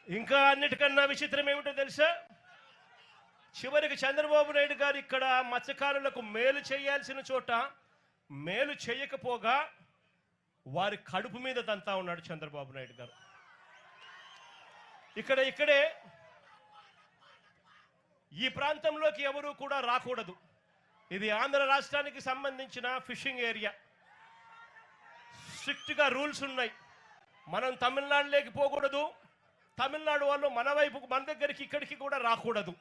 ఇంకా అన్నిటికన్నా విచిత్రం ఏమిటో తెలుసా? చివరికి చంద్రబాబు నాయుడు గారు ఇక్కడ మత్స్యకారులకు మేలు చేయాల్సిన చోట మేలు చేయకపోగా వారి కడుపు మీద తంతా ఉన్నాడు చంద్రబాబు నాయుడు గారు. ఇక్కడే ఈ ప్రాంతంలోకి ఎవరూ కూడా రాకూడదు. ఇది ఆంధ్ర రాష్ట్రానికి సంబంధించిన ఫిషింగ్ ఏరియా. స్ట్రిక్ట్గా రూల్స్ ఉన్నాయి. మనం తమిళనాడులోకి పోకూడదు, తమిళనాడు వాళ్ళు మన వైపుకు మన దగ్గరికి ఇక్కడికి కూడా రాకూడదు.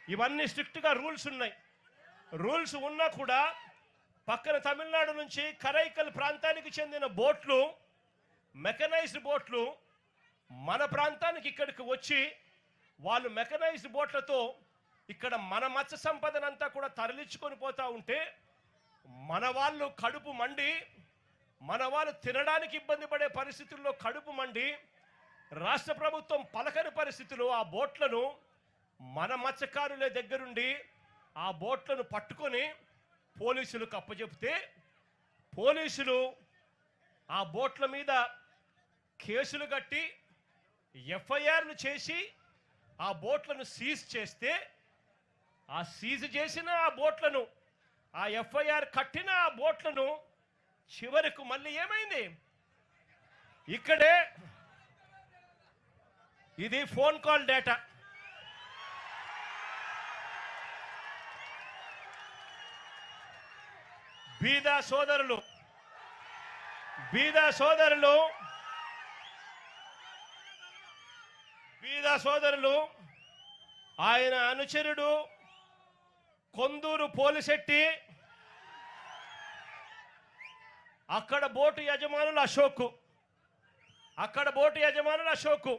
ఇవన్నీ స్ట్రిక్ట్గా రూల్స్ ఉన్నాయి. రూల్స్ ఉన్నా కూడా పక్కన తమిళనాడు నుంచి కరైకల్ ప్రాంతానికి చెందిన బోట్లు, మెకనైజ్డ్ బోట్లు మన ప్రాంతానికి ఇక్కడికి వచ్చి వాళ్ళు మెకనైజ్డ్ బోట్లతో ఇక్కడ మన మత్స్య సంపదనంతా కూడా తరలించుకొని పోతా ఉంటే మన వాళ్ళు కడుపు మండి, మన వాళ్ళు తినడానికి ఇబ్బంది పడే పరిస్థితుల్లో కడుపు మండి రాష్ట్ర ప్రభుత్వం పలకని పరిస్థితుల్లో ఆ బోట్లను మన మత్స్యకారుల దగ్గరుండి ఆ బోట్లను పట్టుకొని పోలీసులకు అప్పచెప్తే పోలీసులు ఆ బోట్ల మీద కేసులు కట్టి ఎఫ్ఐఆర్లు చేసి ఆ బోట్లను సీజ్ చేస్తే ఆ సీజ్ చేసిన ఆ బోట్లను, ఆ ఎఫ్ఐఆర్ కట్టిన ఆ బోట్లను చివరకు మళ్ళీ ఏమైంది? ఇక్కడే ఇది ఫోన్ కాల్ డేటా. బీదా సోదరులు ఆయన అనుచరుడు కొందూరు పోలిశెట్టి, అక్కడ బోటు యజమానులు అశోక్,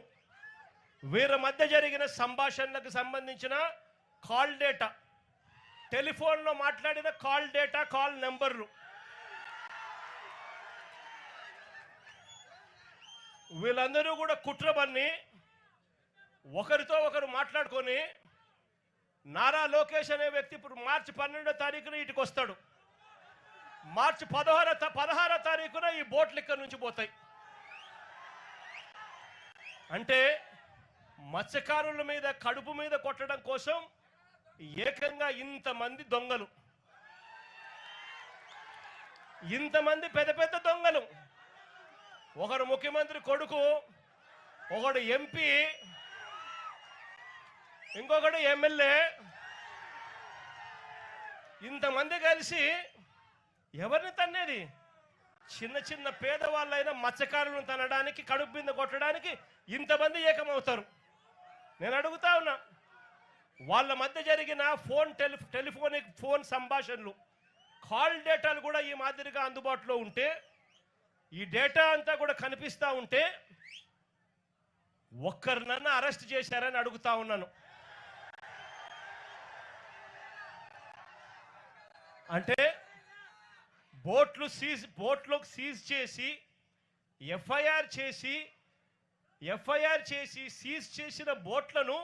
వీరి మధ్య జరిగిన సంభాషణలకు సంబంధించిన కాల్ డేటా, టెలిఫోన్లో మాట్లాడిన కాల్ డేటా, కాల్ నెంబర్లు, వీళ్ళందరూ కూడా కుట్రబన్ని ఒకరితో ఒకరు మాట్లాడుకొని నారా లోకేష్ అనే వ్యక్తి ఇప్పుడు మార్చి 12వ తారీఖున ఇటుకు వస్తాడు. మార్చి 16వ తారీఖున ఈ బోట్లు ఇక్కడ నుంచి పోతాయి. అంటే మత్స్యకారుల మీద కడుపు మీద కొట్టడం కోసం ఏకంగా ఇంతమంది దొంగలు, ఇంతమంది పెద్ద పెద్ద దొంగలు, ఒకరు ముఖ్యమంత్రి కొడుకు, ఒకడు ఎంపీ, ఇంకొకడు ఎమ్మెల్యే, ఇంతమంది కలిసి ఎవరిని తన్నేది? చిన్న చిన్న పేదవాళ్ళైన మత్స్యకారులను తనడానికి, కడుపు మీద కొట్టడానికి ఇంతమంది ఏకమవుతారు. నేను అడుగుతా ఉన్నా, వాళ్ళ మధ్య జరిగిన టెలిఫోనిక్ ఫోన్ సంభాషణలు, కాల్ డేటాలు కూడా ఈ మాదిరిగా అందుబాటులో ఉంటే, ఈ డేటా అంతా కూడా కనిపిస్తూ ఉంటే ఒక్కరినన్నా అరెస్ట్ చేశారని అడుగుతా ఉన్నాను. అంటే బోట్లకు సీజ్ చేసి ఎఫ్ఐఆర్ చేసి సీజ్ చేసిన బోట్లను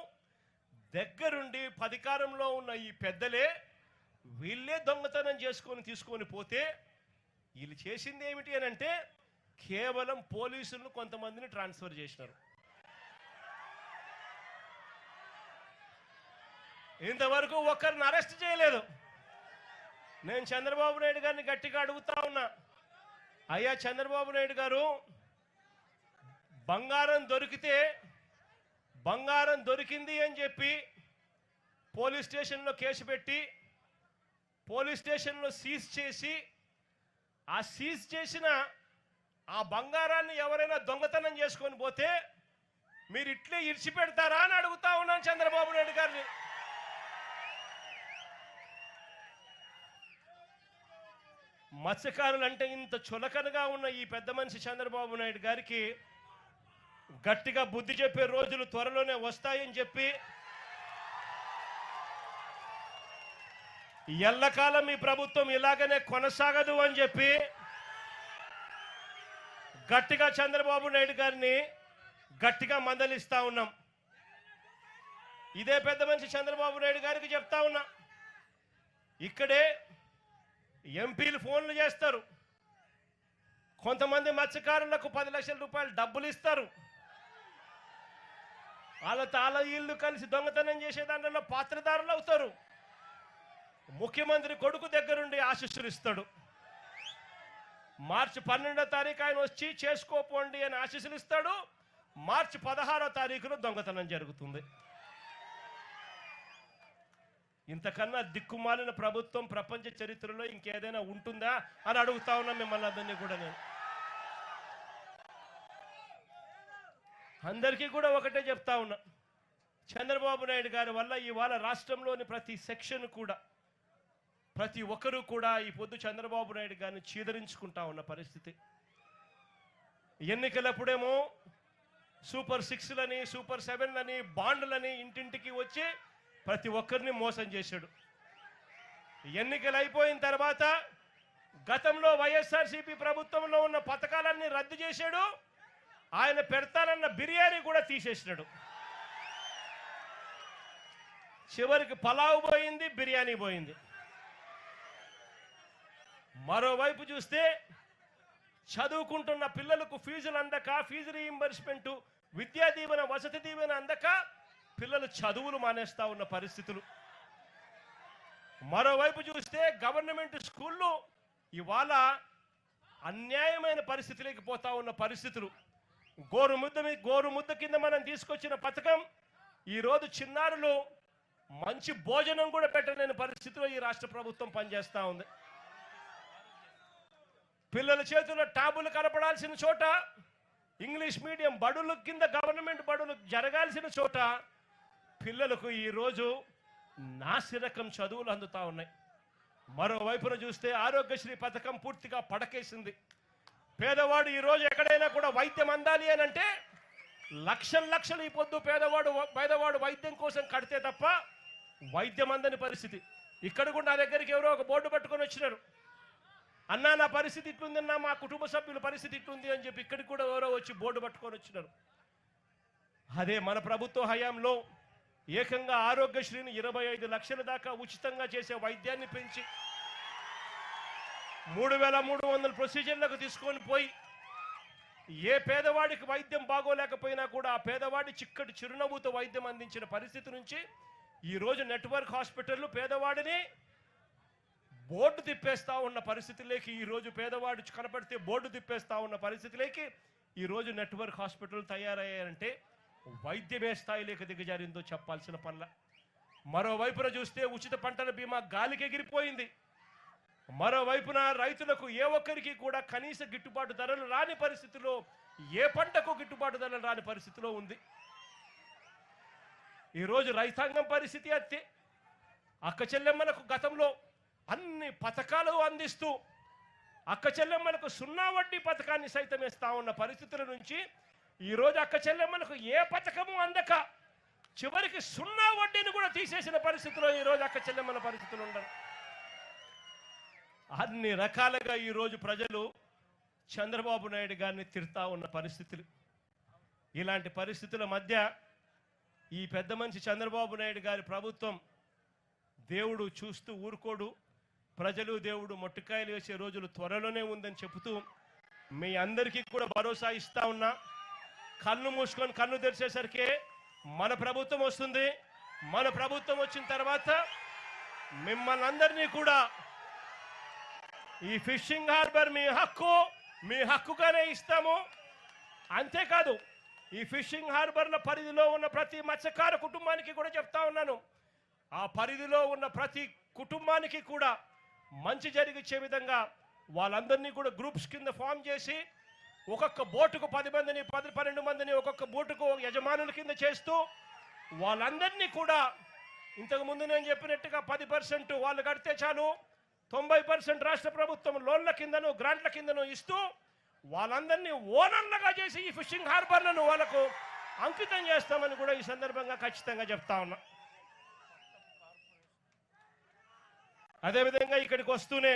దగ్గరుండి అధికారంలో ఉన్న ఈ పెద్దలే వీళ్ళే దొంగతనం తీసుకొని పోతే వీళ్ళు చేసింది ఏమిటి అని అంటే కేవలం పోలీసులను కొంతమందిని ట్రాన్స్ఫర్ చేసినారు. ఇంతవరకు ఒక్కరిని అరెస్ట్ చేయలేదు. నేను చంద్రబాబు నాయుడు గారిని గట్టిగా అడుగుతా ఉన్నా, అయ్యా చంద్రబాబు నాయుడు గారు, బంగారం దొరికింది అని చెప్పి పోలీస్ స్టేషన్లో కేసు పెట్టి పోలీస్ స్టేషన్లో సీజ్ చేసి ఆ సీజ్ చేసిన ఆ బంగారాన్ని ఎవరైనా దొంగతనం చేసుకొని పోతే మీరు ఇట్లే ఇడిచిపెడతారా అని అడుగుతా ఉన్నాను చంద్రబాబు నాయుడు గారిని. మత్స్యకారులు అంటే ఇంత చులకనగా ఉన్న ఈ పెద్ద మనిషి చంద్రబాబు నాయుడు గారికి గట్టిగా బుద్ధి చెప్పే రోజులు త్వరలోనే వస్తాయని చెప్పి, ఎల్లకాలం ఈ ప్రభుత్వం ఇలాగనే కొనసాగదు అని చెప్పి గట్టిగా చంద్రబాబు నాయుడు గారిని గట్టిగా మందలిస్తా ఉన్నాం. ఇదే పెద్ద మనిషి చంద్రబాబు నాయుడు గారికి చెప్తా ఉన్నా, ఇక్కడే ఎంపీలు ఫోన్లు చేస్తారు, కొంతమంది మత్స్యకారులకు 10 లక్షల రూపాయలు డబ్బులు ఇస్తారు, వాళ్ళ ఇల్లు కలిసి దొంగతనం చేసే దాంట్లో పాత్రదారులు అవుతారు. ముఖ్యమంత్రి కొడుకు దగ్గరుండి ఆశీస్సులు ఇస్తాడు. మార్చి 12వ తారీఖు ఆయన వచ్చి చేసుకోపోండి అని ఆశీస్సులు ఇస్తాడు. మార్చి 16వ తారీఖున దొంగతనం జరుగుతుంది. ఇంతకన్నా దిక్కుమాలిన ప్రభుత్వం ప్రపంచ చరిత్రలో ఇంకేదైనా ఉంటుందా అని అడుగుతా ఉన్నా మిమ్మల్ని అందరినీ కూడా. నేను అందరికీ కూడా ఒకటే చెప్తా ఉన్నా, చంద్రబాబు నాయుడు గారి వల్ల ఇవాళ రాష్ట్రంలోని ప్రతి సెక్షన్ కూడా, ప్రతి ఒక్కరూ కూడా ఈ పొద్దు చంద్రబాబు నాయుడు గారిని చీదరించుకుంటా ఉన్న పరిస్థితి. ఎన్నికలప్పుడేమో సూపర్ 6లని, సూపర్ 7లని, బాండ్లని ఇంటింటికి వచ్చి ప్రతి ఒక్కరిని మోసం చేశాడు. ఎన్నికలు అయిపోయిన తర్వాత గతంలో వైఎస్ఆర్సీపీ ప్రభుత్వంలో ఉన్న పథకాలన్నీ రద్దు చేశాడు. ఆయన పెడతానన్న బిర్యానీ కూడా తీసేసినాడు. చివరికి పలావ్ పోయింది, బిర్యానీ పోయింది. మరోవైపు చూస్తే చదువుకుంటున్న పిల్లలకు ఫీజులు అందక, ఫీజు రీయింబర్స్మెంట్, విద్యా దీవెన, వసతి దీవెన అందక పిల్లలు చదువులు మానేస్తా ఉన్న పరిస్థితులు. మరోవైపు చూస్తే గవర్నమెంట్ స్కూళ్ళు ఇవాళ అన్యాయమైన పరిస్థితిలోకి పోతా ఉన్న పరిస్థితులు. గోరుముద్ద కింద మనం తీసుకొచ్చిన పథకం ఈరోజు చిన్నారులు మంచి భోజనం కూడా పెట్టలేని పరిస్థితిలో ఈ రాష్ట్ర ప్రభుత్వం పనిచేస్తూ ఉంది. పిల్లల చేతుల్లో ట్యాబులు కనపడాల్సిన చోట ఇంగ్లీష్ మీడియం బడుల కింద గవర్నమెంట్ బడులు జరగాల్సిన చోట పిల్లలకు ఈరోజు నాసిరకం చదువులు అందుతా ఉన్నాయి. మరోవైపున చూస్తే ఆరోగ్యశ్రీ పథకం పూర్తిగా పడకేసింది. పేదవాడు ఈరోజు ఎక్కడైనా కూడా వైద్యం అందాలి అని అంటే లక్షలు ఈ పొద్దు పేదవాడు వైద్యం కోసం కడితే తప్ప వైద్యం అందని పరిస్థితి. ఇక్కడ కూడా నా దగ్గరికి ఎవరో ఒక బోర్డు పట్టుకొని వచ్చినారు, అన్నా నా పరిస్థితి ఇట్లుందన్నా, మా కుటుంబ సభ్యుల పరిస్థితి ఇట్లుంది అని చెప్పి ఇక్కడికి కూడా ఎవరో వచ్చి బోర్డు పట్టుకొని వచ్చినారు. అదే మన ప్రభుత్వ హయాంలో ఏకంగా ఆరోగ్యశ్రీని 25 లక్షల దాకా ఉచితంగా చేసే వైద్యాన్ని పెంచి 3300 ప్రొసీజర్లకు తీసుకొని పోయి ఏ పేదవాడికి వైద్యం బాగోలేకపోయినా కూడా ఆ పేదవాడి చిక్కటి చిరునవ్వుతో వైద్యం అందించిన పరిస్థితి నుంచి ఈరోజు నెట్వర్క్ హాస్పిటళ్ళు పేదవాడిని బోర్డు తిప్పేస్తా ఉన్న పరిస్థితిలోకి, ఈరోజు పేదవాడు కనపడితే బోర్డు తిప్పేస్తా ఉన్న పరిస్థితిలోకి ఈరోజు నెట్వర్క్ హాస్పిటల్ తయారయ్యాయంటే వైద్యమే స్థాయిలోకి దిగజారిందో చెప్పాల్సిన పనుల. మరోవైపున చూస్తే ఉచిత పంటల బీమా గాలికి ఎగిరిపోయింది. మరోవైపున రైతులకు ఏ ఒక్కరికి కూడా కనీస గిట్టుబాటు ధరలు రాని పరిస్థితిలో, ఏ పంటకు గిట్టుబాటు ధరలు రాని పరిస్థితిలో ఉంది. ఈరోజు రైతాంగం పరిస్థితి అత్తే. అక్క చెల్లెమ్మలకు గతంలో అన్ని పథకాలు అందిస్తూ అక్క చెల్లెమ్మలకు 0 వడ్డీ పథకాన్ని సైతం ఇస్తా ఉన్న పరిస్థితుల నుంచి ఈరోజు అక్క చెల్లెమ్మలకు ఏ పథకము అందక చివరికి 0 వడ్డీని కూడా తీసేసిన పరిస్థితిలో ఈరోజు అక్క చెల్లెమ్మల పరిస్థితులు ఉండరు. అన్ని రకాలుగా ఈరోజు ప్రజలు చంద్రబాబు నాయుడు గారిని తిడతా ఉన్న పరిస్థితులు. ఇలాంటి పరిస్థితుల మధ్య ఈ పెద్ద మనిషి చంద్రబాబు నాయుడు గారి ప్రభుత్వం దేవుడు చూస్తూ ఊరుకోడు, ప్రజలు దేవుడు మొట్టికాయలు వేసే రోజులు త్వరలోనే ఉందని చెబుతూ మీ అందరికీ కూడా భరోసా ఇస్తా ఉన్నా. కన్ను మూసుకొని కన్ను తెరిచేసరికి మన ప్రభుత్వం వస్తుంది. మన ప్రభుత్వం వచ్చిన తర్వాత మిమ్మల్ని అందరినీ కూడా ఈ ఫిషింగ్ హార్బర్ మీ హక్కుగానే ఇస్తాము. అంతేకాదు ఈ ఫిషింగ్ హార్బర్ల పరిధిలో ఉన్న ప్రతి మత్స్యకార కుటుంబానికి కూడా చెప్తా ఉన్నాను, ఆ పరిధిలో ఉన్న ప్రతి కుటుంబానికి కూడా మంచి జరిగించే విధంగా వాళ్ళందరినీ కూడా గ్రూప్స్ కింద ఫామ్ చేసి ఒక్కొక్క బోటుకు 10 మందిని 12 మందిని ఒక్కొక్క బోటుకు యజమానుల కింద చేస్తూ వాళ్ళందరినీ కూడా ఇంతకు ముందు నేను చెప్పినట్టుగా 10% వాళ్ళు కడితే చాలు, 90% రాష్ట్ర ప్రభుత్వం లోన్ల కిందను గ్రాంట్ల కిందను ఇస్తూ వాళ్ళందరినీ ఓనర్లుగా చేసి ఈ ఫిషింగ్ హార్బర్లను వాళ్ళకు అంకితం చేస్తామని కూడా ఈ సందర్భంగా ఖచ్చితంగా చెప్తా ఉన్నా. అదేవిధంగా ఇక్కడికి వస్తూనే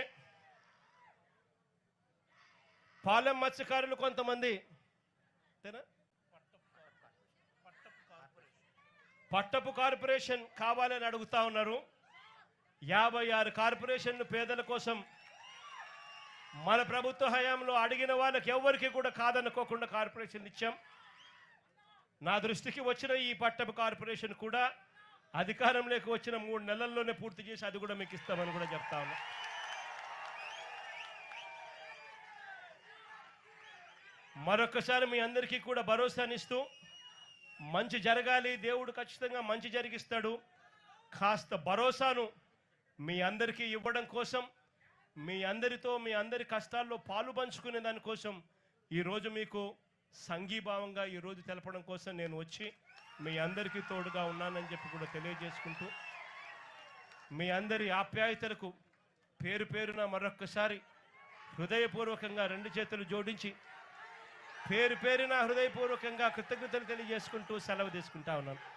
పాలెం మత్స్యకారులు కొంతమంది పట్టపు కార్పొరేషన్ కావాలని అడుగుతా ఉన్నారు. 56 కార్పొరేషన్లు పేదల కోసం మన ప్రభుత్వ హయాంలో అడిగిన వాళ్ళకి ఎవరికి కూడా కాదనుకోకుండా కార్పొరేషన్ ఇచ్చాం. నా దృష్టికి వచ్చిన ఈ పట్టపు కార్పొరేషన్ కూడా అధికారంలోకి వచ్చిన 3 నెలల్లోనే పూర్తి చేసి అది కూడా మీకు ఇస్తామని కూడా చెప్తా ఉన్నా. మరొకసారి మీ అందరికీ కూడా భరోసానిస్తూ మంచి జరగాలి, దేవుడు ఖచ్చితంగా మంచి జరిగిస్తాడు, కాస్త భరోసాను మీ అందరికీ ఇవ్వడం కోసం, మీ అందరితో మీ అందరి కష్టాల్లో పాలు పంచుకునే దానికోసం ఈరోజు మీకు సంఘీభావంగా ఈరోజు తెలపడం కోసం నేను వచ్చి మీ అందరికీ తోడుగా ఉన్నానని చెప్పి కూడా తెలియజేసుకుంటూ మీ అందరి ఆప్యాయతలకు పేరు పేరున మరొక్కసారి హృదయపూర్వకంగా 2 చేతులు జోడించి పేరు పేరున హృదయపూర్వకంగా కృతజ్ఞతలు తెలియజేసుకుంటూ సెలవు తీసుకుంటా ఉన్నాను.